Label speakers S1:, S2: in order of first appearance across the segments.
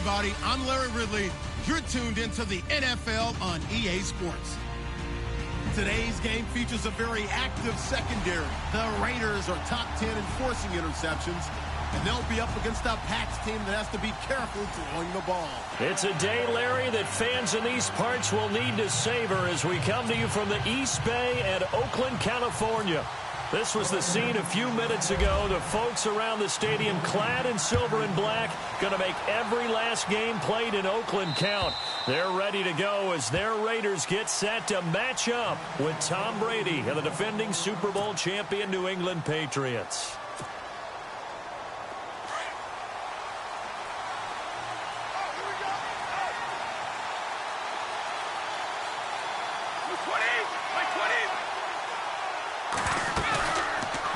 S1: everybody. I'm Larry Ridley. You're tuned into the NFL on EA Sports. Today's game features a very active secondary. The Raiders are top 10 in forcing interceptions, and they'll be up against a Pats team that has to be careful throwing the ball.
S2: It's a day, Larry, that fans in these parts will need to savor as we come to you from the East Bay and Oakland, California. This was the scene a few minutes ago. The folks around the stadium clad in silver and black going to make every last game played in Oakland count. They're ready to go as their Raiders get set to match up with Tom Brady and the defending Super Bowl champion New England Patriots.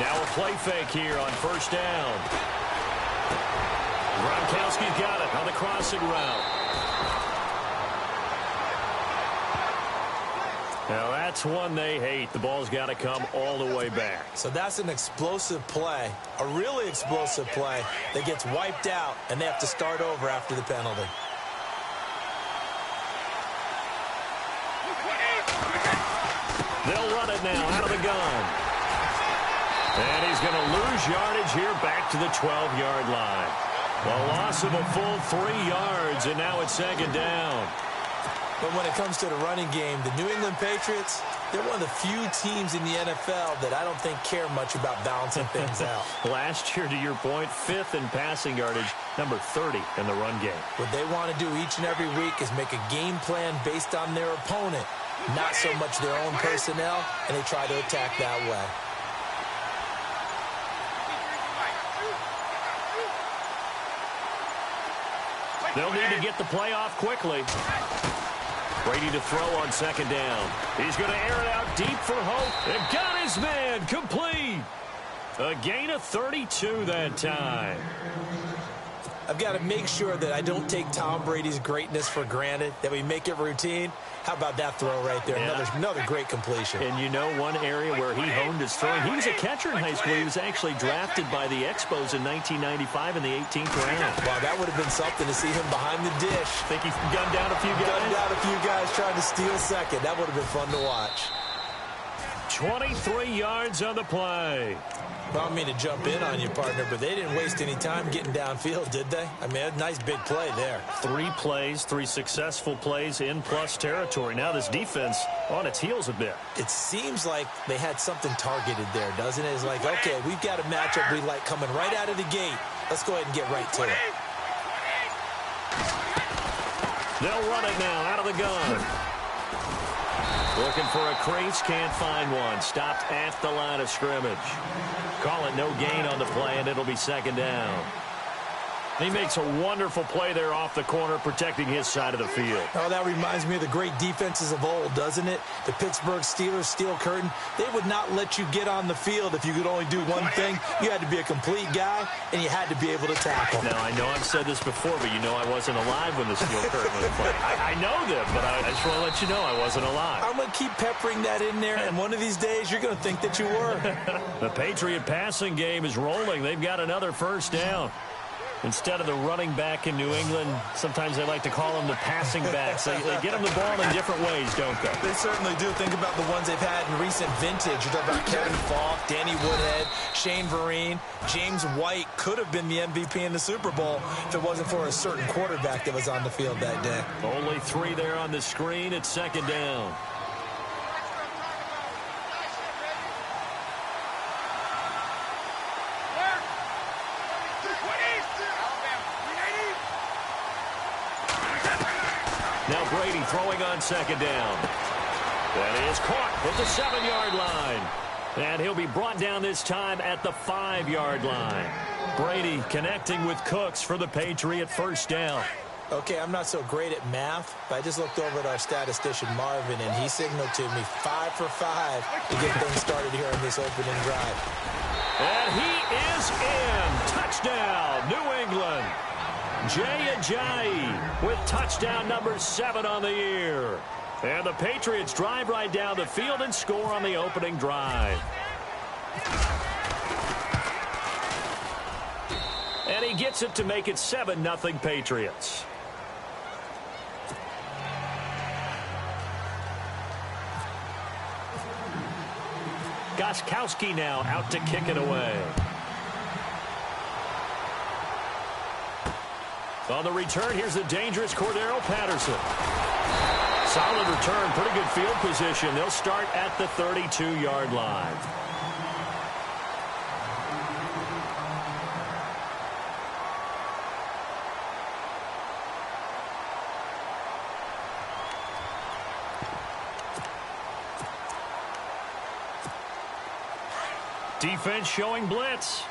S2: Now a play fake here on first down. Gronkowski's got it on the crossing route. Now that's one they hate. The ball's got to come all the way back.
S3: So that's an explosive play, a really explosive play that gets wiped out, and they have to start over after the penalty.
S2: They'll run it now out of the gun. And he's going to lose yardage here back to the 12-yard line. A loss of a full 3 yards, and now it's second down.
S3: But when it comes to the running game, the New England Patriots, they're one of the few teams in the NFL that I don't think care much about balancing things out.
S2: Last year, to your point, 5th in passing yardage, number 30 in the run game.
S3: What they want to do each and every week is make a game plan based on their opponent, not so much their own personnel, and they try to attack that way.
S2: They'll need to get the play off quickly. Brady to throw on second down. He's going to air it out deep for Hope. And got his man complete. A gain of 32 that time.
S3: I've got to make sure that I don't take Tom Brady's greatness for granted, that we make it routine. How about that throw right there?
S2: Yeah.
S3: Another great completion.
S2: And you know one area where he honed his throwing? He was a catcher in high school. He was actually drafted by the Expos in 1995 in the 18th round.
S3: Wow, that would have been something to see him behind the dish.
S2: Think he gunned down a few guys?
S3: Gunned down a few guys trying to steal second. That would have been fun to watch.
S2: 23 yards on the play.
S3: Well, I don't mean to jump in on you, partner, but they didn't waste any time getting downfield, did they? I mean, a nice big play there.
S2: 3 plays, 3 successful plays in plus territory. Now this defense on its heels a bit.
S3: It seems like they had something targeted there, doesn't it? It's like, okay, we've got a matchup we like coming right out of the gate. Let's go ahead and get right to it.
S2: They'll run it now out of the gun. Looking for a crease, can't find one. Stopped at the line of scrimmage. Call it no gain on the play, and it'll be second down. He makes a wonderful play there off the corner, protecting his side of the field.
S3: Oh, that reminds me of the great defenses of old, doesn't it? The Pittsburgh Steelers steel curtain. They would not let you get on the field if you could only do one thing. You had to be a complete guy, and you had to be able to tackle.
S2: Now, I know I've said this before, but you know I wasn't alive when the steel curtain was played. I know them, but I just want to let you know I wasn't alive.
S3: I'm going to keep peppering that in there, and one of these days you're going to think that you were.
S2: The Patriot passing game is rolling. They've got another first down. Instead of the running back in New England, sometimes they like to call them the passing backs. They get them the ball in different ways, don't they?
S3: They certainly do. Think about the ones they've had in recent vintage. You're talking about Kevin Falk, Danny Woodhead, Shane Vereen. James White could have been the MVP in the Super Bowl if it wasn't for a certain quarterback that was on the field that day.
S2: Only 3 there on the screen. It's second down. Now Brady throwing on second down. That is caught at the 7-yard line. And he'll be brought down this time at the 5-yard line. Brady connecting with Cooks for the Patriot first down.
S3: Okay, I'm not so great at math, but I just looked over at our statistician, Marvin, and he signaled to me 5 for 5 to get things started here on this opening drive.
S2: And he is in. Touchdown, New England. Jay Ajayi with touchdown number 7 on the year. And the Patriots drive right down the field and score on the opening drive. And he gets it to make it 7-0 Patriots. Gostkowski now out to kick it away. On the return, here's the dangerous Cordero Patterson. Solid return, pretty good field position. They'll start at the 32-yard line. Defense showing blitz.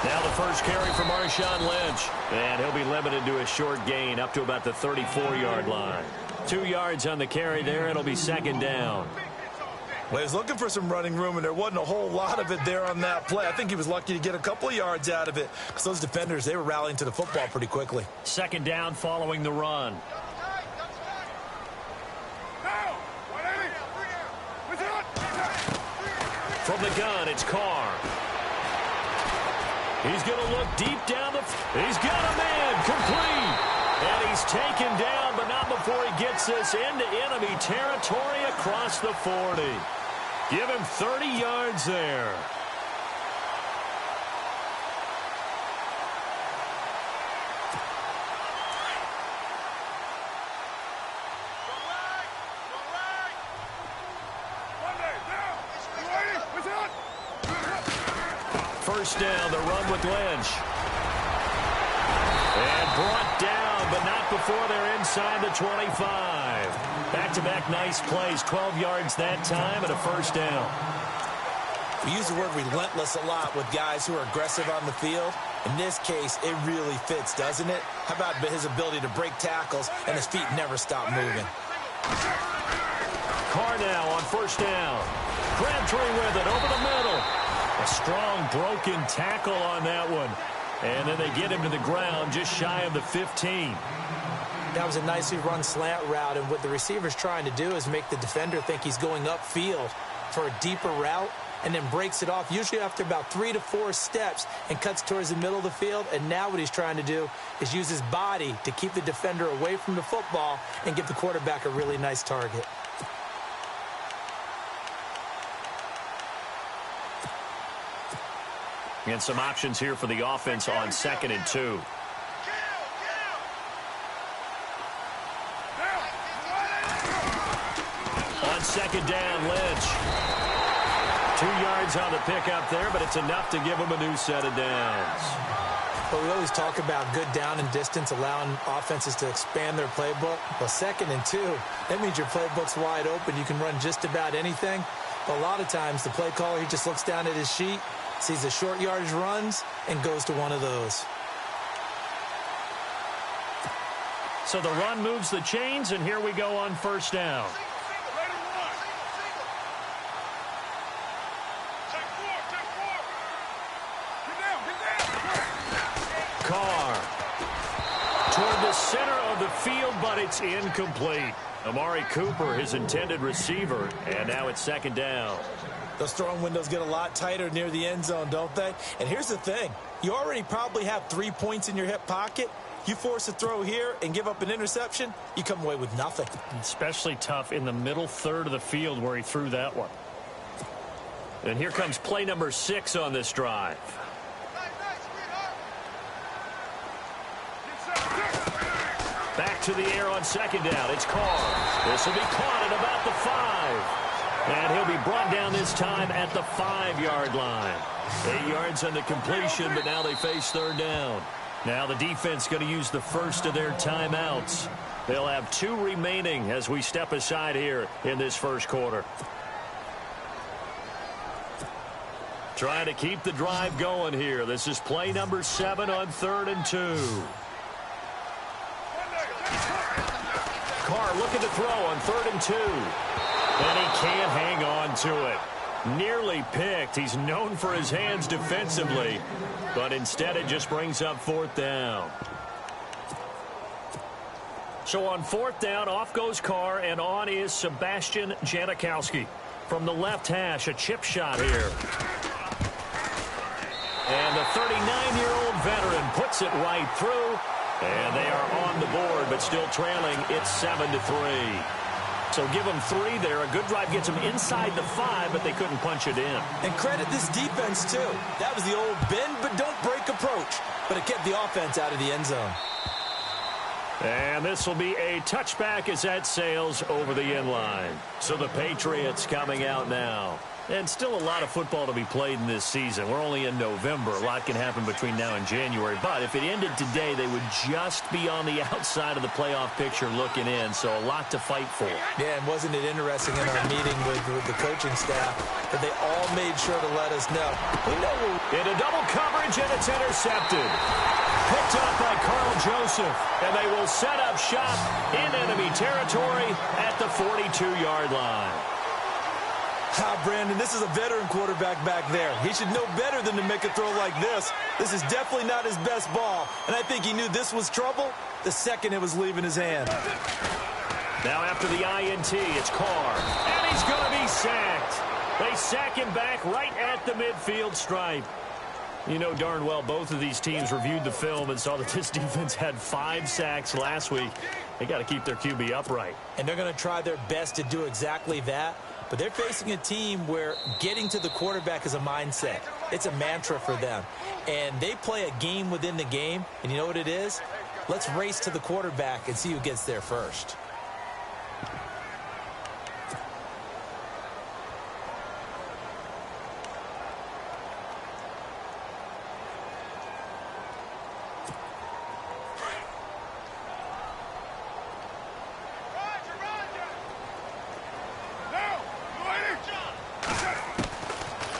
S2: Now the first carry for Marshawn Lynch. And he'll be limited to a short gain up to about the 34-yard line. 2 yards on the carry there. It'll be second down.
S3: Well, he was looking for some running room, and there wasn't a whole lot of it there on that play. I think he was lucky to get a couple of yards out of it because those defenders, they were rallying to the football pretty quickly.
S2: Second down following the run. From the gun, it's Carr. He's going to look deep down the... He's got a man complete. And he's taken down, but not before he gets this into enemy territory across the 40. Give him 30 yards there. First down, the run with Lynch. And brought down, but not before they're inside the 25. Back-to-back nice plays, 12 yards that time and a first down.
S3: We use the word relentless a lot with guys who are aggressive on the field. In this case, it really fits, doesn't it? How about his ability to break tackles and his feet never stop moving?
S2: Carr now on first down. Crabtree with it over the middle. A strong broken tackle on that one. And then they get him to the ground just shy of the 15.
S4: That was a nicely run slant route, and what the receiver's trying to do is make the defender think he's going upfield for a deeper route and then breaks it off, usually after about 3 to 4 steps, and cuts towards the middle of the field. And now what he's trying to do is use his body to keep the defender away from the football and give the quarterback a really nice target.
S2: And some options here for the offense on 2nd and 2. On second down, Lynch. 2 yards on the pickup there, but it's enough to give him a new set of downs.
S4: But we always talk about good down and distance, allowing offenses to expand their playbook. Well, 2nd and 2, that means your playbook's wide open. You can run just about anything. But a lot of times, the play caller, he just looks down at his sheet, sees the short yardage runs, and goes to one of those.
S2: So the run moves the chains, and here we go on first down. Carr toward the center of the field, but it's incomplete. Amari Cooper, his intended receiver, and now it's second down.
S3: Those throwing windows get a lot tighter near the end zone, don't they? And here's the thing. You already probably have 3 points in your hip pocket. You force a throw here and give up an interception, you come away with nothing.
S2: Especially tough in the middle third of the field where he threw that one. And here comes play number 6 on this drive. Back to the air on second down. It's Carr. This will be caught at about the 5. And he'll be brought down this time at the 5-yard line. 8 yards on the completion, but now they face third down. Now the defense going to use the first of their timeouts. They'll have 2 remaining as we step aside here in this first quarter. Trying to keep the drive going here. This is play number 7 on 3rd and 2. Carr looking to throw on 3rd and 2. And he can't hang on to it. Nearly picked. He's known for his hands defensively, but instead it just brings up 4th down. So on 4th down, off goes Carr, and on is Sebastian Janikowski. From the left hash, a chip shot here. And the 39-year-old veteran puts it right through. And they are on the board, but but still trailing. It's 7-3. So give them 3 there. A good drive gets them inside the 5, but they couldn't punch it in.
S3: And credit this defense, too. That was the old bend but don't break approach, but it kept the offense out of the end zone.
S2: And this will be a touchback as that sails over the end line. So the Patriots coming out now. And still a lot of football to be played in this season. We're only in November. A lot can happen between now and January. But if it ended today, they would just be on the outside of the playoff picture looking in. So a lot to fight for.
S3: Yeah, and wasn't it interesting in our meeting with the coaching staff that they all made sure to let us know. We know
S2: into double coverage, and it's intercepted. Picked up by Carl Joseph. And they will set up shop in enemy territory at the 42-yard line.
S3: Brandon, this is a veteran quarterback back there. He should know better than to make a throw like this. This is definitely not his best ball, and I think he knew this was trouble the second it was leaving his hand.
S2: Now after the INT, it's Carr, and he's going to be sacked. They sack him back right at the midfield stripe. You know darn well both of these teams reviewed the film and saw that this defense had 5 sacks last week. They got to keep their QB upright.
S3: And they're going to try their best to do exactly that. But they're facing a team where getting to the quarterback is a mindset. It's a mantra for them. And they play a game within the game. And you know what it is? Let's race to the quarterback and see who gets there first.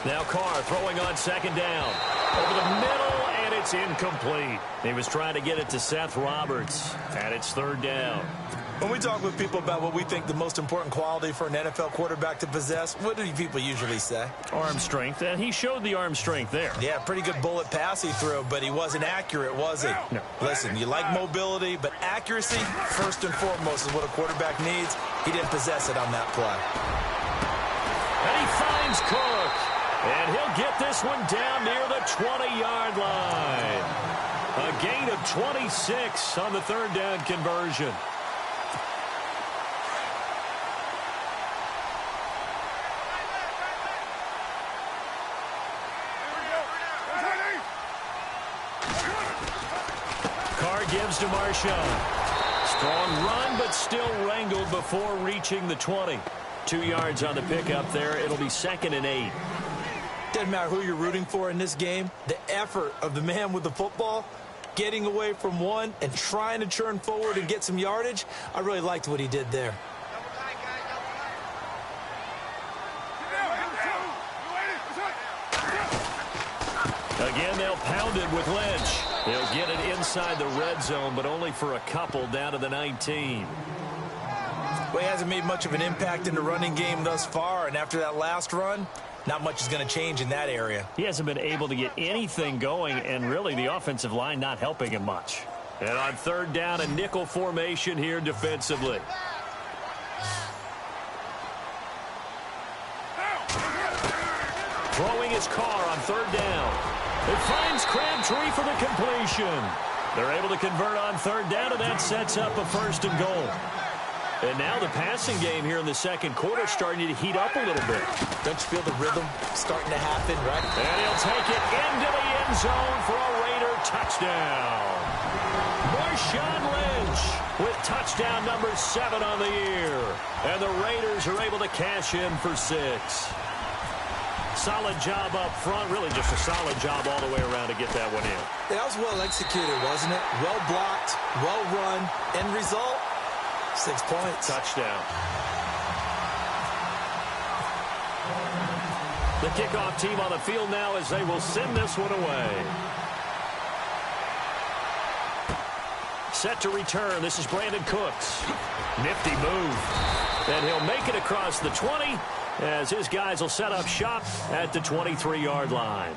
S2: Now Carr throwing on second down. Over the middle, and it's incomplete. He was trying to get it to Seth Roberts, and it's 3rd down.
S3: When we talk with people about what we think the most important quality for an NFL quarterback to possess, what do people usually say?
S2: Arm strength, and he showed the arm strength there.
S3: Yeah, pretty good bullet pass he threw, but he wasn't accurate, was he?
S2: No.
S3: Listen, you like mobility, but accuracy, first and foremost, is what a quarterback needs. He didn't possess it on that play.
S2: And he finds Cook. And he'll get this one down near the 20-yard line. A gain of 26 on the 3rd down conversion. Carr gives to Marshawn. Strong run, but still wrangled before reaching the 20. 2 yards on the pickup there. It'll be 2nd and 8.
S3: Doesn't matter who you're rooting for in this game. The effort of the man with the football, getting away from one and trying to churn forward and get some yardage, I really liked what he did there.
S2: Again, they'll pound it with Lynch. He'll get it inside the red zone, but only for a couple down to the 19.
S3: Well, he hasn't made much of an impact in the running game thus far, and after that last run, not much is going to change in that area.
S2: He hasn't been able to get anything going, and really the offensive line not helping him much. And on 3rd down, a nickel formation here defensively. Throwing his Carr on 3rd down. It finds Crabtree for the completion. They're able to convert on 3rd down, and that sets up a 1st and goal. And now the passing game here in the 2nd quarter starting to heat up a little bit.
S3: Don't you feel the rhythm starting to happen, right?
S2: And he'll take it into the end zone for a Raider touchdown. Marshawn Lynch with touchdown number 7 on the year. And the Raiders are able to cash in for 6. Solid job up front, really just a solid job all the way around to get that one in.
S3: That was well executed, wasn't it? Well blocked, well run, end result, 6 points.
S2: Touchdown. The kickoff team on the field now as they will send this one away. Set to return. This is Brandon Cooks. Nifty move. And he'll make it across the 20 as his guys will set up shop at the 23-yard line.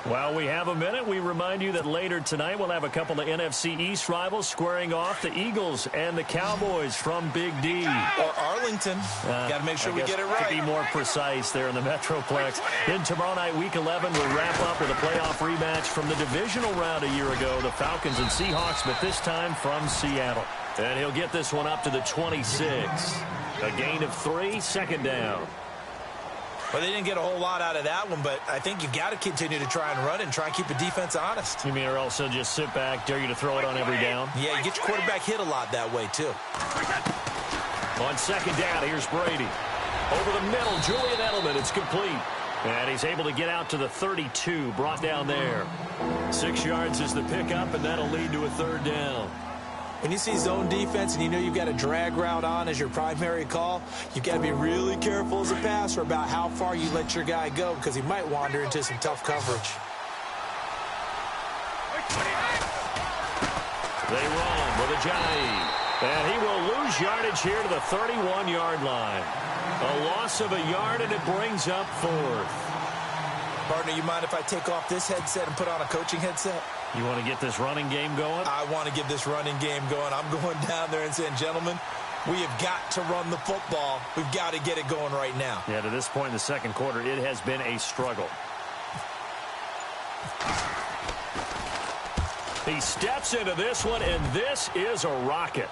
S2: While we have a minute, we remind you that later tonight we'll have a couple of NFC East rivals squaring off, the Eagles and the Cowboys from Big D.
S3: Or Arlington. Got to make sure we get it right.
S2: To be more precise there in the Metroplex. Then tomorrow night, Week 11, we'll wrap up with a playoff rematch from the divisional round a year ago, the Falcons and Seahawks, but this time from Seattle. And he'll get this one up to the 26. A gain of 3, second down.
S3: Well, they didn't get a whole lot out of that one, but I think you've got to continue to try and run and try and keep the defense honest.
S2: You mean or also just sit back, dare you to throw it on every down?
S3: Yeah, you get your quarterback hit a lot that way, too.
S2: On second down, here's Brady. Over the middle, Julian Edelman, it's complete. And he's able to get out to the 32, brought down there. 6 yards is the pickup, and that'll lead to a third down.
S4: When you see zone defense and you know you've got a drag route on as your primary call, you've got to be really careful as a passer about how far you let your guy go because he might wander into some tough coverage.
S2: They run with Ajayi. And he will lose yardage here to the 31-yard line. A loss of a yard, and it brings up 4th.
S3: Partner, you mind if I take off this headset and put on a coaching headset?
S2: You want to get this running game going?
S3: I want to get this running game going. I'm going down there and saying, gentlemen, we have got to run the football. We've got to get it going right now.
S2: Yeah, to this point in the second quarter, it has been a struggle. He steps into this one, and this is a rocket.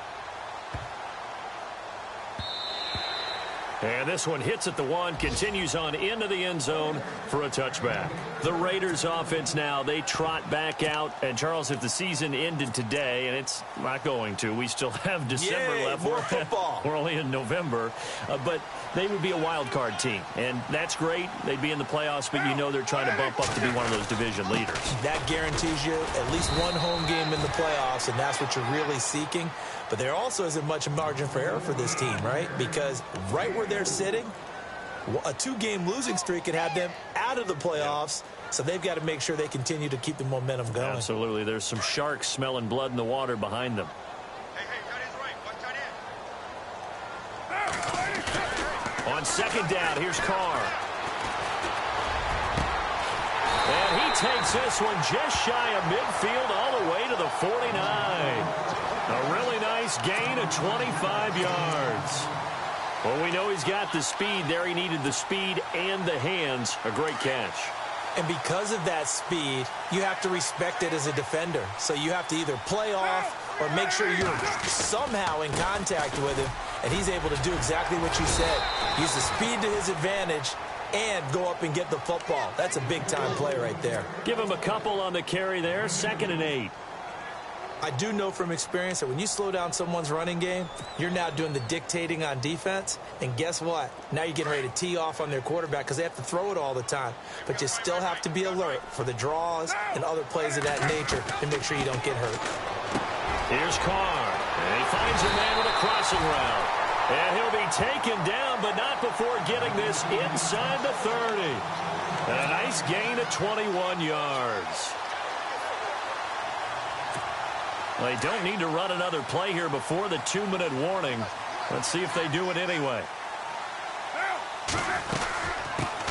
S2: And this one hits at the 1, continues on into the end zone for a touchback. The Raiders offense now, they trot back out. And, Charles, if the season ended today, and it's not going to, we still have December left.
S3: More football.
S2: We're only in November. But they would be a wild card team. And that's great. They'd be in the playoffs, but you know they're trying to bump up to be one of those division leaders.
S4: That guarantees you at least one home game in the playoffs, and that's what you're really seeking. But there also isn't much margin for error for this team, right? Because right where they're sitting, a 2-game losing streak could have them out of the playoffs. So they've got to make sure they continue to keep the momentum going.
S2: Absolutely. There's some sharks smelling blood in the water behind them. On second down, here's Carr. And he takes this one just shy of midfield all the way to the 49. A really nice gain of 25 yards. Well, we know he's got the speed there. He needed the speed and the hands. A great catch.
S4: And because of that speed, you have to respect it as a defender. So you have to either play off or make sure you're somehow in contact with him. And he's able to do exactly what you said. Use the speed to his advantage and go up and get the football. That's a big-time play right there.
S2: Give him a couple on the carry there. 2nd and 8.
S4: I do know from experience that when you slow down someone's running game, you're now doing the dictating on defense. And guess what? Now you're getting ready to tee off on their quarterback because they have to throw it all the time. But you still have to be alert for the draws and other plays of that nature to make sure you don't get hurt.
S2: Here's Carr. And he finds a man with a crossing route. And he'll be taken down, but not before getting this inside the 30. And a nice gain of 21 yards. They don't need to run another play here before the 2-minute warning. Let's see if they do it anyway.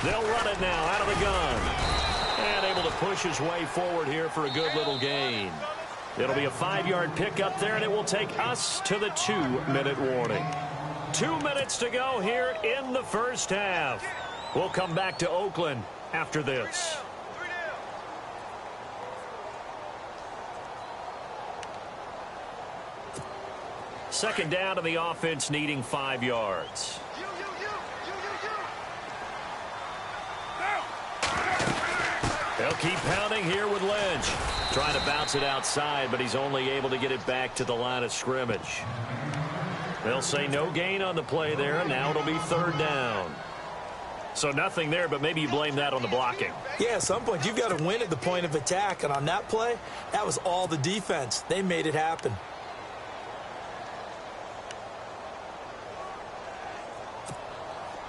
S2: They'll run it now out of the gun. And able to push his way forward here for a good little gain. It'll be a 5-yard pickup there, and it will take us to the 2-minute warning. 2 minutes to go here in the first half. We'll come back to Oakland after this. Second down, and the offense needing 5 yards. They'll keep pounding here with Lynch. Trying to bounce it outside, but he's only able to get it back to the line of scrimmage. They'll say no gain on the play there, and now it'll be 3rd down. So nothing there, but maybe you blame that on the blocking.
S4: Yeah, at some point you've got to win at the point of attack, and on that play, that was all the defense. They made it happen.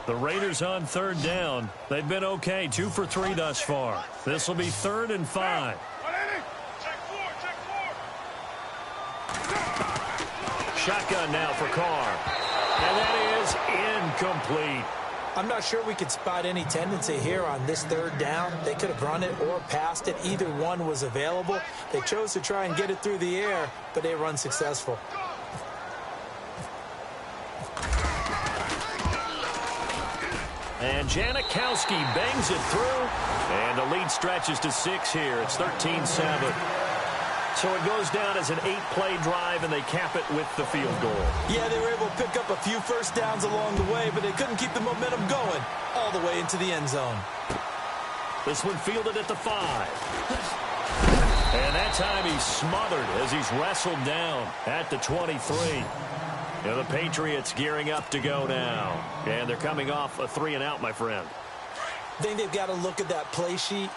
S2: The Raiders on 3rd down. They've been okay, 2 for 3 thus far. This will be 3rd and 5. Shotgun now for Carr. And that is incomplete.
S4: I'm not sure we could spot any tendency here on this 3rd down. They could have run it or passed it. Either one was available. They chose to try and get it through the air, but they run successful.
S2: And Janikowski bangs it through. And the lead stretches to 6 here. It's 13-7. So it goes down as an 8-play drive, and they cap it with the field goal.
S3: Yeah, they were able to pick up a few first downs along the way, but they couldn't keep the momentum going all the way into the end zone.
S2: This one fielded at the 5. And that time he's smothered as he's wrestled down at the 23. And the Patriots gearing up to go now. And they're coming off a 3-and-out, my friend.
S4: I think they've got to look at that play sheet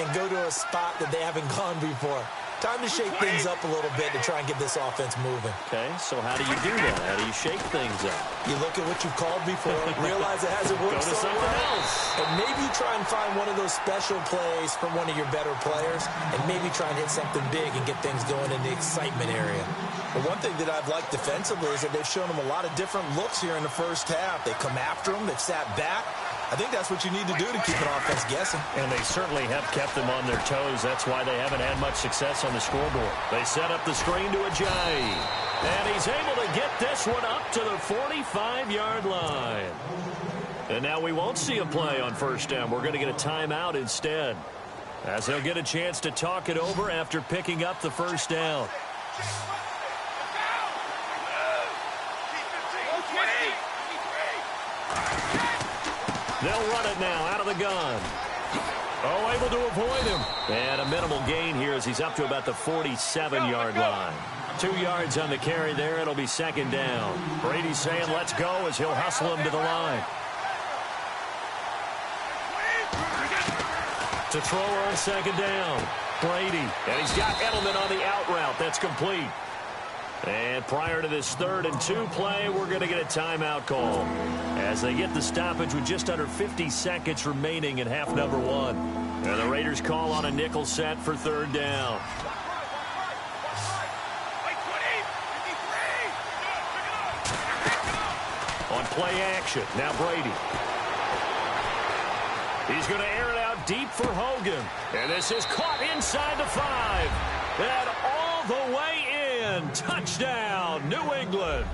S4: and go to a spot that they haven't gone before. Time to shake things up a little bit to try and get this offense moving.
S2: Okay, so how do you do that? How do you shake things up?
S4: You look at what you've called before, realize it hasn't worked so well, and maybe you try and find one of those special plays from one of your better players, and maybe try and hit something big and get things going in the excitement area.
S3: But one thing that I've liked defensively is that they've shown them a lot of different looks here in the first half. They come after them, they've sat back. I think that's what you need to do to keep an offense guessing.
S2: And they certainly have kept them on their toes. That's why they haven't had much success on the scoreboard. They set up the screen to Ajayi. And he's able to get this one up to the 45-yard line. And now we won't see a play on first down. We're going to get a timeout instead, as he'll get a chance to talk it over after picking up the first down. They'll run it now out of the gun. Oh, able to avoid him. And a minimal gain here as he's up to about the 47-yard line. 2 yards on the carry there. It'll be second down. Brady's saying let's go as he'll hustle him to the line. To throw on second down. Brady. And he's got Edelman on the out route. That's complete. And prior to this 3rd and 2 play, we're going to get a timeout call as they get the stoppage with just under 50 seconds remaining in half number 1. And the Raiders call on a nickel set for 3rd down. On play action, now Brady. He's going to air it out deep for Hogan. And this is caught inside the 5. And all the way in. Touchdown, New England.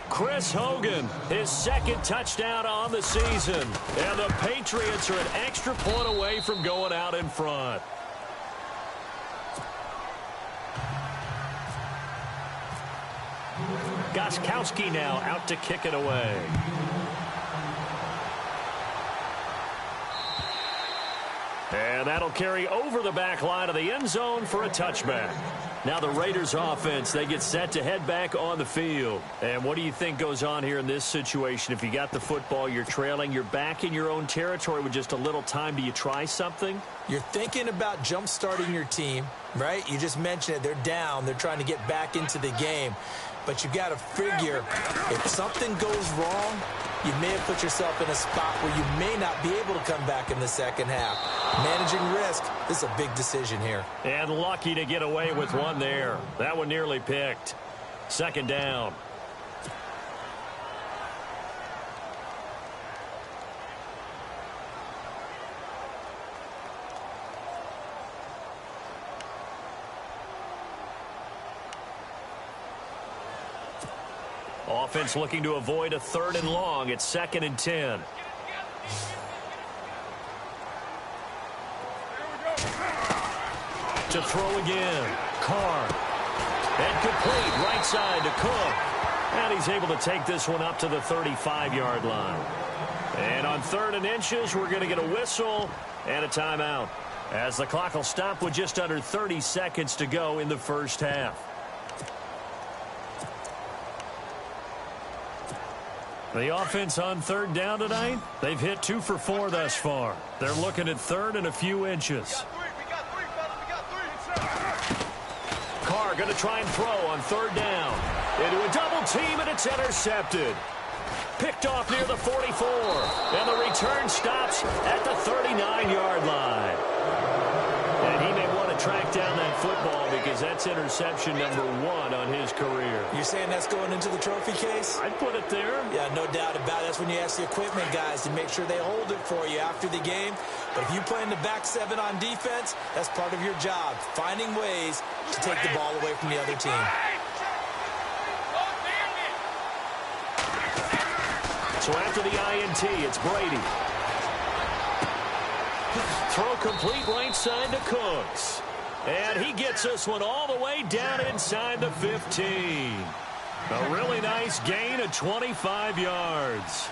S2: Chris Hogan, his 2nd touchdown on the season. And the Patriots are an extra point away from going out in front. Gostkowski now out to kick it away. And that'll carry over the back line of the end zone for a touchback. Now the Raiders offense, they get set to head back on the field. And what do you think goes on here in this situation? If you got the football, you're trailing, you're back in your own territory with just a little time. Do you try something?
S4: You're thinking about jump-starting your team, right? You just mentioned it. They're down. They're trying to get back into the game. But you got to figure if something goes wrong, you may have put yourself in a spot where you may not be able to come back in the second half. Managing risk, this is a big decision here.
S2: And lucky to get away with one there. That one nearly picked. Second down. Offense looking to avoid a 3rd and long. It's 2nd and 10. To throw again. Carr. And complete right side to Cook. And he's able to take this one up to the 35-yard line. And on 3rd and inches, we're going to get a whistle and a timeout, as the clock will stop with just under 30 seconds to go in the first half. The offense on 3rd down tonight, they've hit 2 for 4 thus far. They're looking at 3rd and a few inches. Carr going to try and throw on 3rd down. Into a double team, and it's intercepted. Picked off near the 44. And the return stops at the 39-yard line. And he may want to track down that football because that's interception number 1 on his career.
S4: You're saying that's going into the trophy case?
S2: I'd put it there.
S4: Yeah, no doubt about it. That's when you ask the equipment guys to make sure they hold it for you after the game. But if you play in the back 7 on defense, that's part of your job, finding ways to take the ball away from the other team.
S2: So after the INT, it's Brady. Throw complete right side to Cooks. And he gets this one all the way down inside the 15. A really nice gain of 25 yards.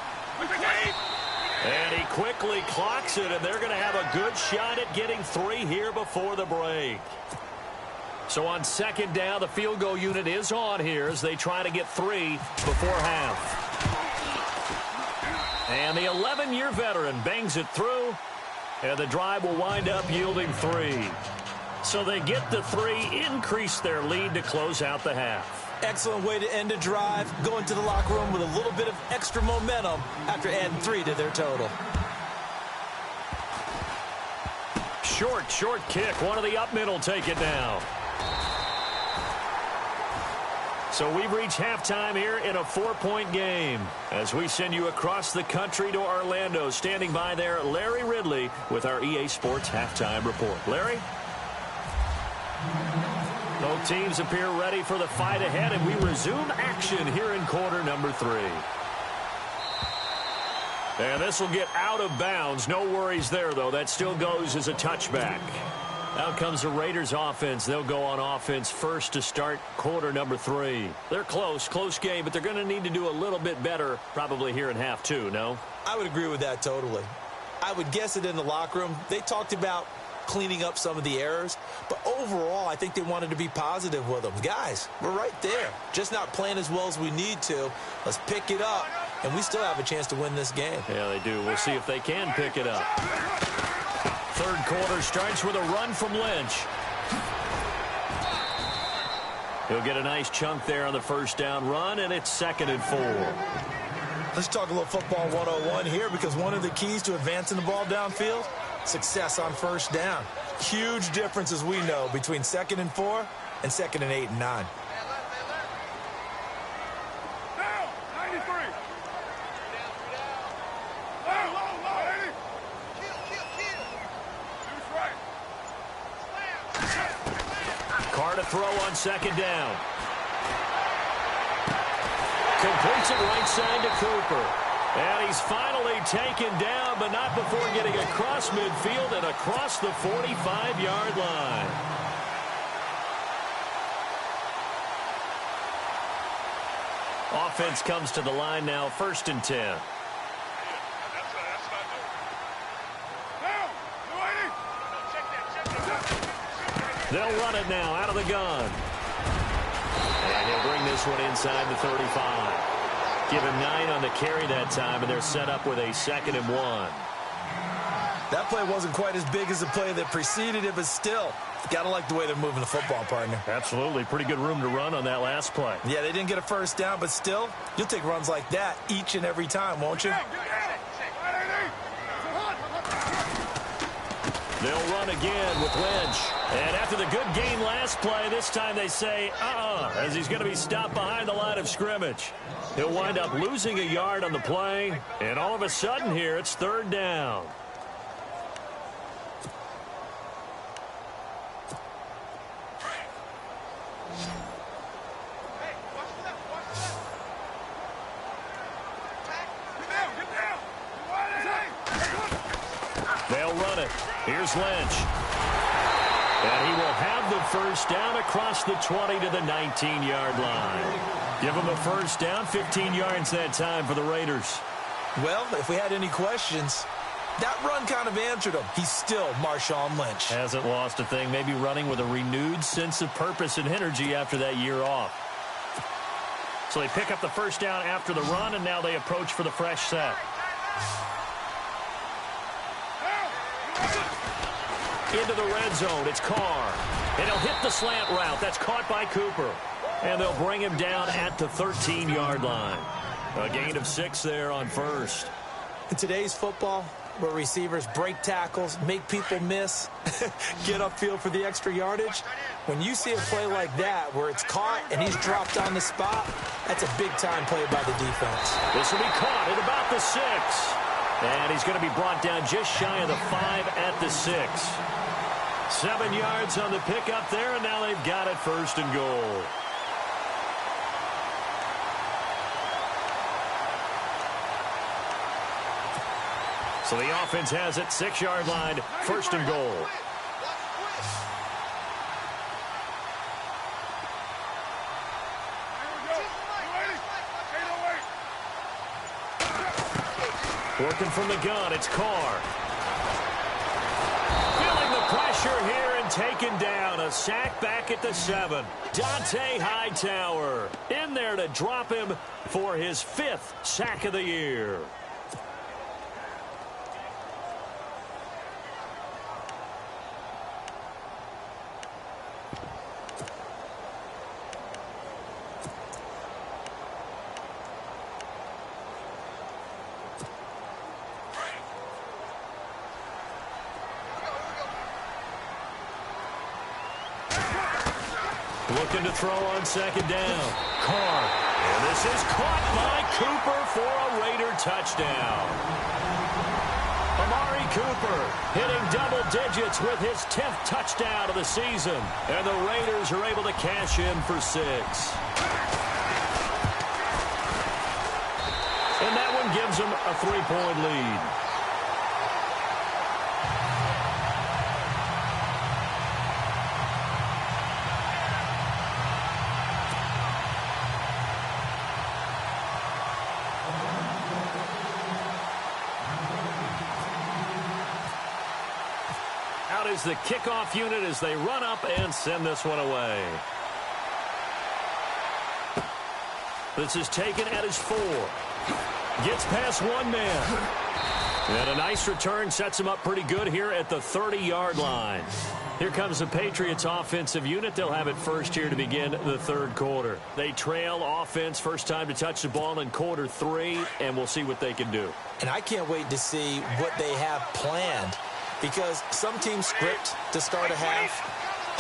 S2: And he quickly clocks it, and they're going to have a good shot at getting 3 here before the break. So on second down, the field goal unit is on here as they try to get 3 before half. And the 11-year veteran bangs it through, and the drive will wind up yielding 3. So they get the 3, increase their lead to close out the half.
S4: Excellent way to end a drive, go into the locker room with a little bit of extra momentum after adding 3 to their total.
S2: Short kick. One of the up middle take it now. So we've reached halftime here in a 4-point game as we send you across the country to Orlando. Standing by there, Larry Ridley with our EA Sports Halftime Report. Larry? Both teams appear ready for the fight ahead, and we resume action here in quarter number 3. And this will get out of bounds. No worries there, though. That still goes as a touchback. Out comes the Raiders offense. They'll go on offense first to start quarter number 3. They're close game, but they're going to need to do a little bit better probably here in half 2, no?
S4: I would agree with that totally. I would guess it in the locker room. They talked about cleaning up some of the errors, but overall, I think they wanted to be positive with them. Guys, we're right there. Just not playing as well as we need to. Let's pick it up, and we still have a chance to win this game.
S2: Yeah, they do. We'll see if they can pick it up. Third quarter starts with a run from Lynch. He'll get a nice chunk there on the first down run, and it's 2nd and 4.
S4: Let's talk a little football 101 here, because one of the keys to advancing the ball downfield, success on first down. Huge difference, as we know, between 2nd and 4 and 2nd and 8 and 9.
S2: Carr to throw on 2nd down. Completes it right side to Cooper. And he's finally taken down, but not before getting across midfield and across the 45-yard line. Offense comes to the line now, 1st and 10. They'll run it now out of the gun. And he'll bring this one inside the 35. Give him 9 on the carry that time, and they're set up with a 2nd and 1.
S3: That play wasn't quite as big as the play that preceded it, but still, got to like the way they're moving the football, partner.
S2: Absolutely. Pretty good room to run on that last play.
S3: Yeah, they didn't get a first down, but still, you'll take runs like that each and every time, won't you?
S2: They'll run again with Lynch. And after the good gain last play, this time they say, as he's going to be stopped behind the line of scrimmage. He'll wind up losing a yard on the play, and all of a sudden here, it's 3rd down. They'll run it. Here's Lynch. And he will have the first down across the 20 to the 19-yard line. Give him a first down, 15 yards that time for the Raiders.
S4: Well, if we had any questions, that run kind of answered him. He's still Marshawn Lynch.
S2: Hasn't lost a thing, maybe running with a renewed sense of purpose and energy after that year off. So they pick up the first down after the run, and now they approach for the fresh set. Into the red zone, it's Carr. And he'll hit the slant route. That's caught by Cooper. And they'll bring him down at the 13-yard line. A gain of 6 there on first.
S4: In today's football, where receivers break tackles, make people miss, get upfield for the extra yardage, when you see a play like that where it's caught and he's dropped on the spot, that's a big-time play by the defense.
S2: This will be caught at about the 6. And he's going to be brought down just shy of the 5 at the 6. 7 yards on the pickup there, and now they've got it 1st and goal. So the offense has it, 6-yard line, 1st and goal. Working from the gun, it's Carr. Feeling the pressure here and taken down. A sack back at the 7. Dante Hightower in there to drop him for his 5th sack of the year. Looking to throw on 2nd down. Carr. And this is caught by Cooper for a Raider touchdown. Amari Cooper hitting double digits with his 10th touchdown of the season. And the Raiders are able to cash in for 6. And that one gives them a 3-point lead. Is the kickoff unit as they run up and send this one away. This is taken at his 4. Gets past one man. And a nice return sets him up pretty good here at the 30-yard line. Here comes the Patriots offensive unit. They'll have it first here to begin the 3rd quarter. They trail offense, first time to touch the ball in quarter 3, and we'll see what they can do.
S4: And I can't wait to see what they have planned. Because some teams script to start a half.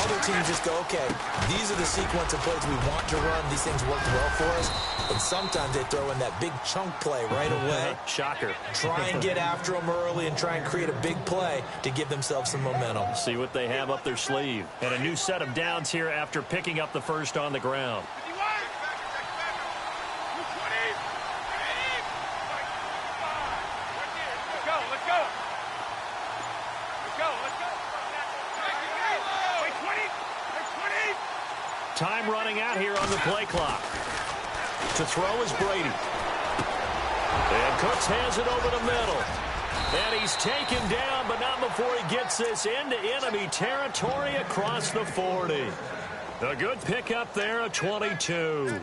S4: Other teams just go, okay, these are the sequence of plays we want to run. These things worked well for us. And sometimes they throw in that big chunk play right away.
S2: Shocker.
S4: Try and get after them early and try and create a big play to give themselves some momentum.
S2: See what they have up their sleeve. And a new set of downs here after picking up the first on the ground. Time running out here on the play clock. To throw is Brady. And Cooks has it over the middle. And he's taken down, but not before he gets this into enemy territory across the 40. A good pickup there, a 22.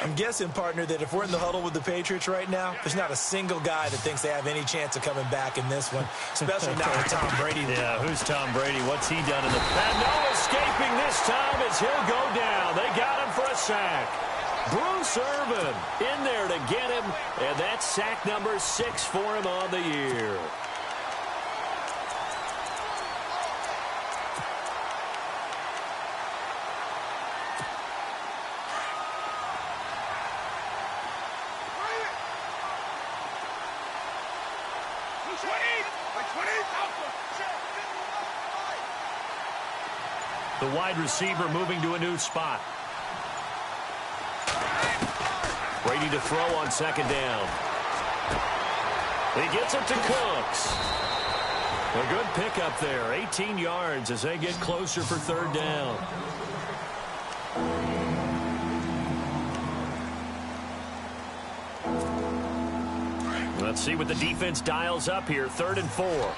S3: I'm guessing, partner, that if we're in the huddle with the Patriots right now, there's not a single guy that thinks they have any chance of coming back in this one, especially not with Tom Brady.
S2: Yeah, who's Tom Brady? What's he done in the... And no escaping this time as he'll go down. They got him for a sack. Bruce Irvin in there to get him, and that's sack number 6 for him on the year. The wide receiver moving to a new spot. Brady to throw on 2nd down. He gets it to Cooks. A good pickup there. 18 yards as they get closer for 3rd down. Let's see what the defense dials up here. 3rd and 4.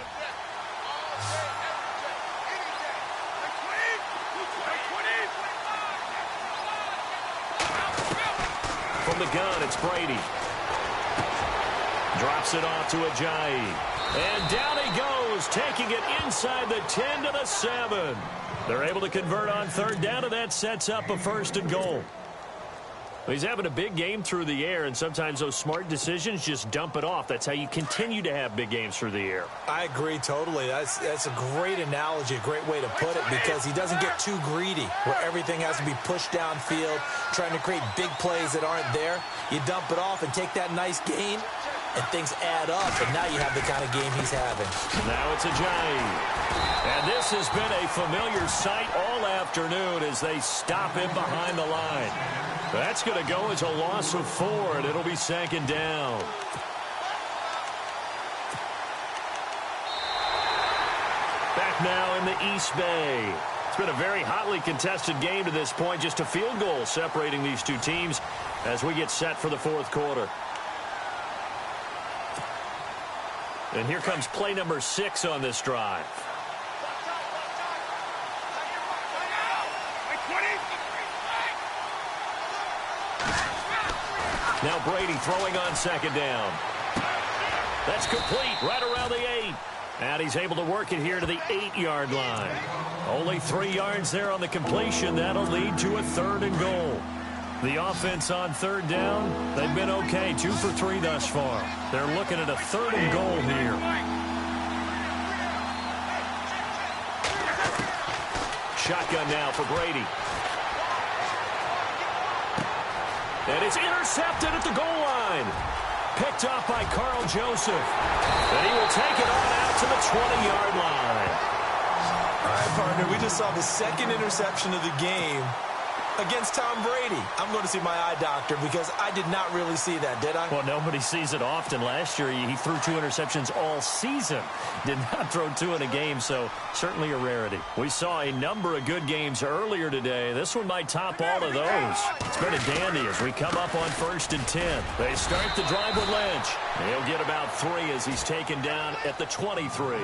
S2: From the gun, it's Brady. Drops it off to Ajayi. And down he goes, taking it inside the 10 to the 7. They're able to convert on 3rd down, and that sets up a 1st and goal. He's having a big game through the air, and sometimes those smart decisions just dump it off. That's how you continue to have big games through the air.
S4: I agree totally. That's a great analogy, a great way to put it, because he doesn't get too greedy where everything has to be pushed downfield, trying to create big plays that aren't there. You dump it off and take that nice gain, and things add up, and now you have the kind of game he's having.
S2: Now it's Ajayi. And this has been a familiar sight all afternoon as they stop him behind the line. That's going to go as a loss of 4, and it'll be 2nd down. Back now in the East Bay. It's been a very hotly contested game to this point. Just a field goal separating these two teams as we get set for the 4th quarter. And here comes play number 6 on this drive. Now Brady throwing on second down. That's complete right around the 8. And he's able to work it here to the 8-yard line. Only 3 yards there on the completion. That'll lead to a 3rd and goal. The offense on 3rd down, they've been okay. 2 for 3 thus far. They're looking at a 3rd and goal here. Shotgun now for Brady. And it's intercepted at the goal line. Picked up by Carl Joseph. And he will take it on out to the 20-yard line.
S3: All right, partner, we just saw the 2nd interception of the game against Tom Brady. I'm going to see my eye doctor because I did not really see that, did I?
S2: Well, nobody sees it often. Last year, he threw 2 interceptions all season. Did not throw 2 in a game, so certainly a rarity. We saw a number of good games earlier today. This one might top all of those. It's been a dandy as we come up on 1st and 10. They start the drive with Lynch. He'll get about 3 as he's taken down at the 23.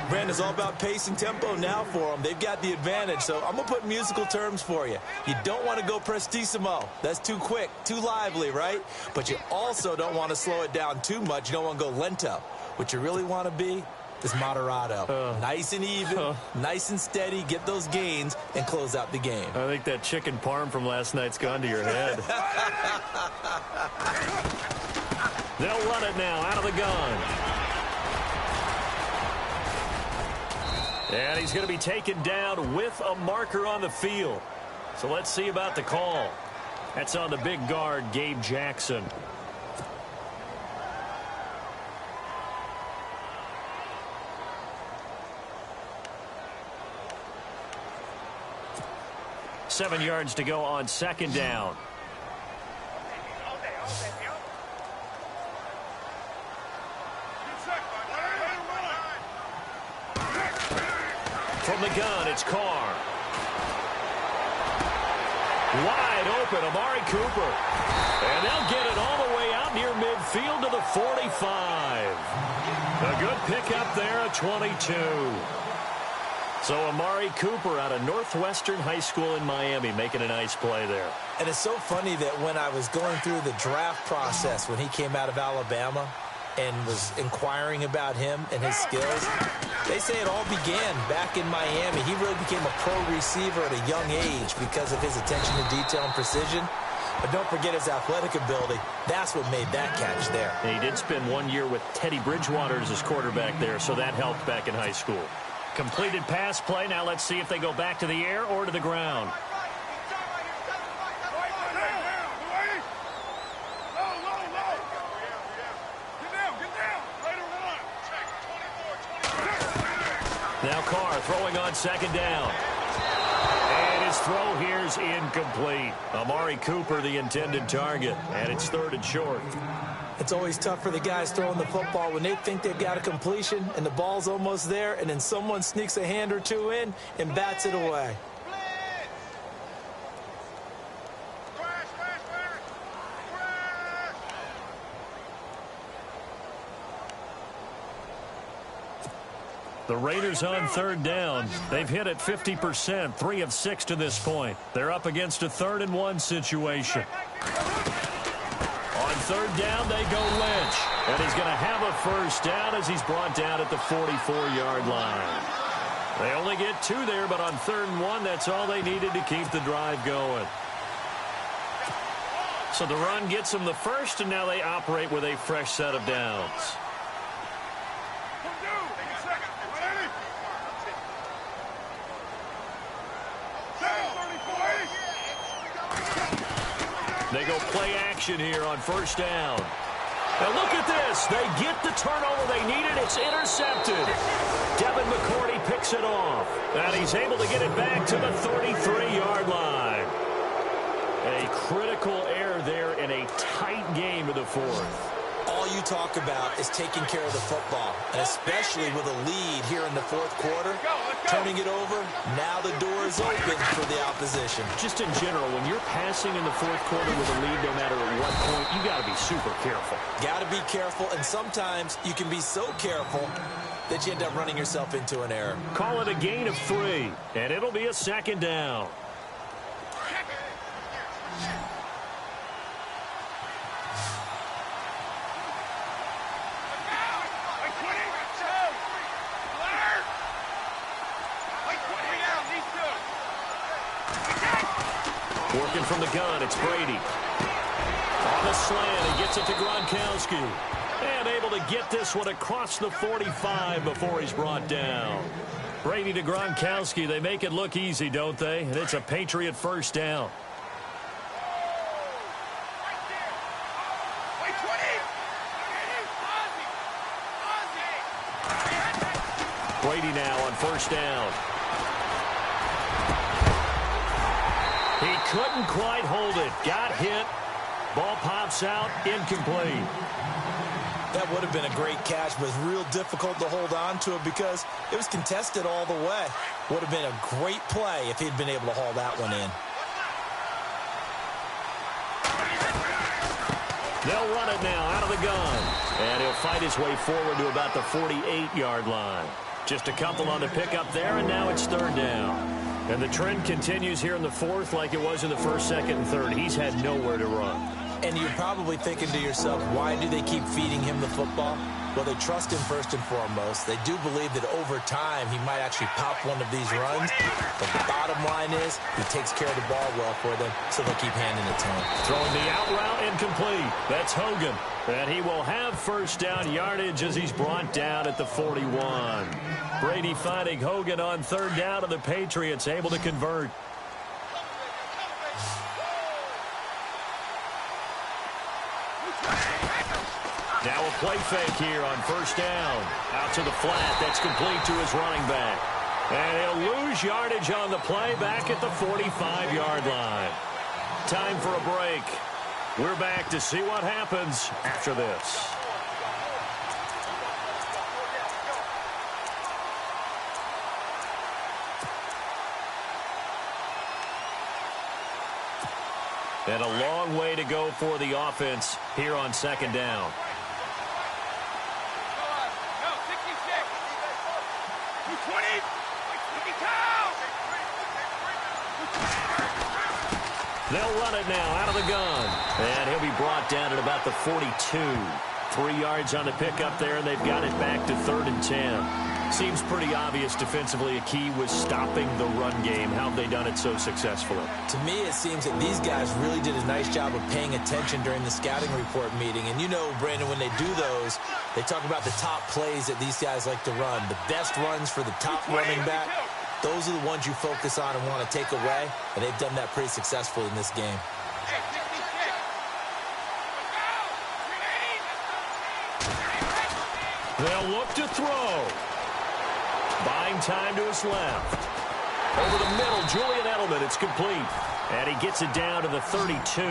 S3: Brandon, it's all about pace and tempo now for them. They've got the advantage, so I'm going to put musical terms for you. You don't want to go prestissimo. That's too quick, too lively, right? But you also don't want to slow it down too much. You don't want to go lento. What you really want to be is moderato. Nice and even, nice and steady, get those gains, and close out the game.
S2: I think that chicken parm from last night's gone to your head. They'll run it now out of the gun. And he's going to be taken down with a marker on the field. So let's see about the call. That's on the big guard, Gabe Jackson. Seven yards to go on 2nd down. From the gun, it's Carr. Wide open, Amari Cooper. And they'll get it all the way out near midfield to the 45. A good pickup there at 22. So Amari Cooper out of Northwestern High School in Miami making a nice play there.
S4: And it's so funny that when I was going through the draft process when he came out of Alabama and was inquiring about him and his skills, they say it all began back in Miami. He really became a pro receiver at a young age because of his attention to detail and precision. But don't forget his athletic ability. That's what made that catch there.
S2: And he did spend 1 year with Teddy Bridgewater as his quarterback there, so that helped back in high school. Completed pass play. Now let's see if they go back to the air or to the ground. Now Carr throwing on 2nd down. And his throw here's incomplete. Amari Cooper the intended target, and it's 3rd and short.
S4: It's always tough for the guys throwing the football when they think they've got a completion and the ball's almost there, and then someone sneaks a hand or 2 in and bats it away.
S2: The Raiders on 3rd down. They've hit it 50%, 3 of 6 to this point. They're up against a 3rd and 1 situation. On 3rd down, they go Lynch. And he's going to have a 1st down as he's brought down at the 44-yard line. They only get 2 there, but on 3rd and 1, that's all they needed to keep the drive going. So the run gets them the 1st, and now they operate with a fresh set of downs. They go play action here on 1st down. Now look at this. They get the turnover they needed. It's intercepted. Devin McCourty picks it off. And he's able to get it back to the 33-yard line. A critical error there in a tight game of the 4th.
S3: All you talk about is taking care of the football, and especially with a lead here in the fourth quarter, turning it over, now the door is open for the opposition.
S2: Just in general, when you're passing in the fourth quarter with a lead, no matter at what point, you got to be super careful.
S3: Got to be careful, and sometimes you can be so careful that you end up running yourself into an error.
S2: Call it a gain of 3, and it'll be a second down. Working from the gun, it's Brady. On the slant, he gets it to Gronkowski. And able to get this one across the 45 before he's brought down. Brady to Gronkowski. They make it look easy, don't they? And it's a Patriot first down. Brady now on first down. He couldn't quite hold it. Got hit. Ball pops out. Incomplete.
S3: That would have been a great catch, but it's real difficult to hold on to it because it was contested all the way. Would have been a great play if he'd been able to haul that one in.
S2: They'll run it now out of the gun. And he'll fight his way forward to about the 48-yard line. Just a couple on the pickup there, and now it's third down. And the trend continues here in the fourth like it was in the first, second, and third. He's had nowhere to run.
S3: And you're probably thinking to yourself, why do they keep feeding him the football? Well, they trust him first and foremost. They do believe that over time he might actually pop one of these runs. But the bottom line is he takes care of the ball well for them, so they'll keep handing it to him.
S2: Throwing the out route incomplete. That's Hogan. And he will have first down yardage as he's brought down at the 41. Brady finding Hogan on third down, and the Patriots able to convert. Now a play fake here on first down. Out to the flat. That's complete to his running back. And he'll lose yardage on the play back at the 45-yard line. Time for a break. We're back to see what happens after this. And a long way to go for the offense here on second down. They'll run it now out of the gun. And he'll be brought down at about the 42. 3 yards on the pickup there, and they've got it back to 3rd and 10. Seems pretty obvious defensively a key was stopping the run game. How have they done it so successfully?
S3: To me, it seems that these guys really did a nice job of paying attention during the scouting report meeting. And you know, Brandon, when they do those, they talk about the top plays that these guys like to run. The best runs for the top running back. Those are the ones you focus on and want to take away, and they've done that pretty successfully in this game.
S2: They'll look to throw. Buying time to his left. Over the middle, Julian Edelman, it's complete. And he gets it down to the 32.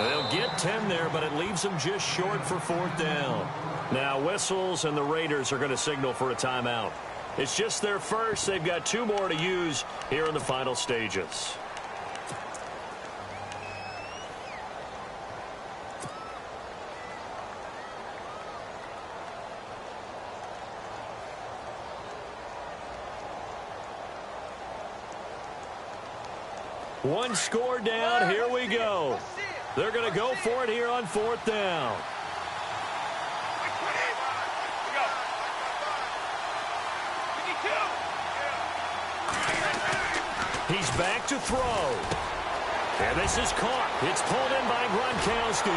S2: They'll get 10 there, but it leaves them just short for 4th down. Now whistles, and the Raiders are going to signal for a timeout. It's just their first. They've got 2 more to use here in the final stages. One score down. Here we go. They're going to go for it here on 4th down. He's back to throw. And this is caught. It's pulled in by Gronkowski.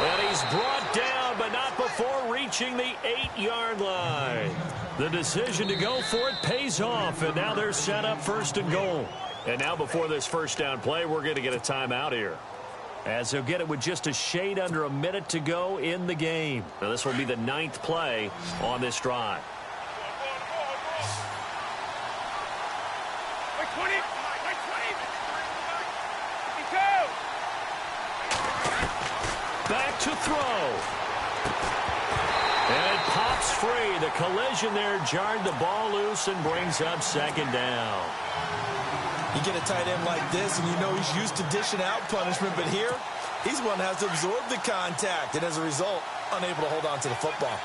S2: And he's brought down, but not before reaching the 8-yard line. The decision to go for it pays off, and now they're set up 1st and goal. And now before this first down play, we're going to get a timeout here, as they'll get it with just a shade under a minute to go in the game. Now this will be the 9th play on this drive. Back to throw. And it pops free. The collision there jarred the ball loose and brings up second down.
S3: You get a tight end like this, and you know he's used to dishing out punishment, but here, he's one that has to absorb the contact, and as a result, unable to hold on to the football.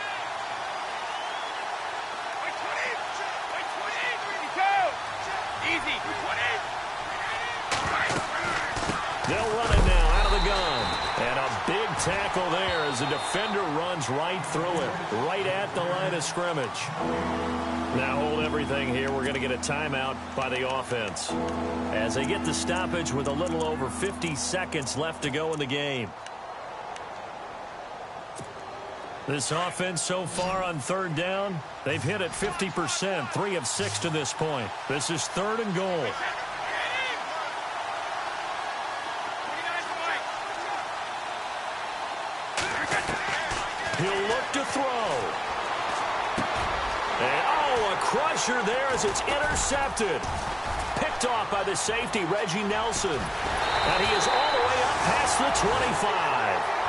S2: They'll run it now out of the gun. And a big tackle there as the defender runs right through it, right at the line of scrimmage. Now hold everything here. We're going to get a timeout by the offense as they get the stoppage with a little over 50 seconds left to go in the game. This offense so far on third down, they've hit it 50%, 3 of 6 to this point. This is 3rd and goal. He'll look to throw. And, oh, a crusher there as it's intercepted. Picked off by the safety, Reggie Nelson. And he is all the way up past the 25.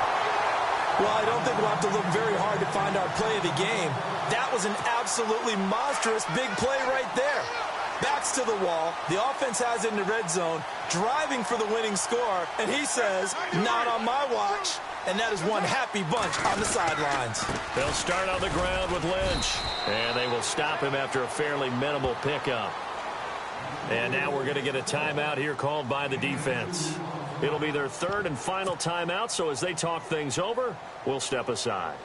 S3: Well, I don't think we'll have to look very hard to find our play of the game. That was an absolutely monstrous big play right there. Backs to the wall. The offense has it in the red zone, driving for the winning score. And he says, not on my watch. And that is one happy bunch on the sidelines.
S2: They'll start on the ground with Lynch. And they will stop him after a fairly minimal pickup. And now we're going to get a timeout here called by the defense. It'll be their 3rd and final timeout, so as they talk things over, we'll step aside.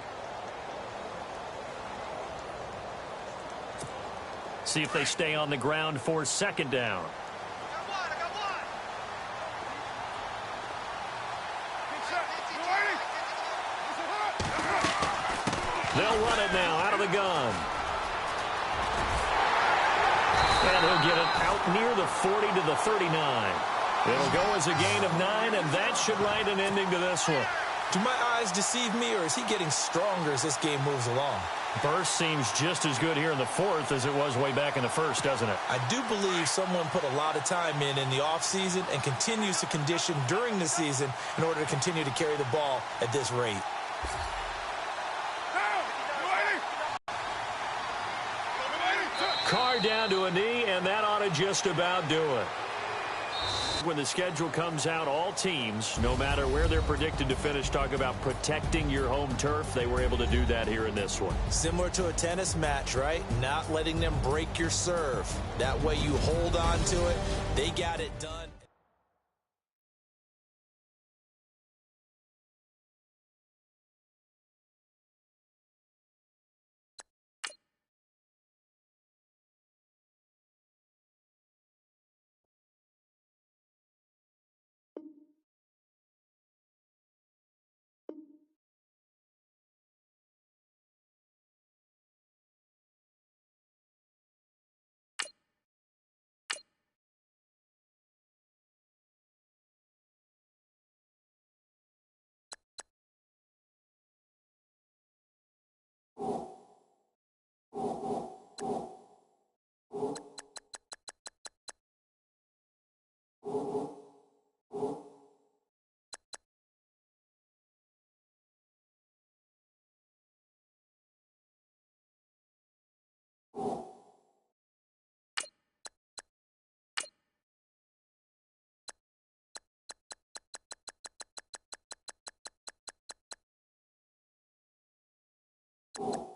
S2: See if they stay on the ground for 2nd down. They'll run it now out of the gun. And he'll get it out near the 40 to the 39. It'll go as a gain of 9, and that should write an ending to this one.
S3: Do my eyes deceive me, or is he getting stronger as this game moves along?
S2: Burst seems just as good here in the 4th as it was way back in the 1st, doesn't it?
S3: I do believe someone put a lot of time in the offseason and continues to condition during the season in order to continue to carry the ball at this rate.
S2: Carr down to a knee, and that ought to just about do it. When the schedule comes out, all teams, no matter where they're predicted to finish, talk about protecting your home turf. They were able to do that here in this one.
S3: Similar to a tennis match, right? Not letting them break your serve. That way you hold on to it. They got it done.
S5: You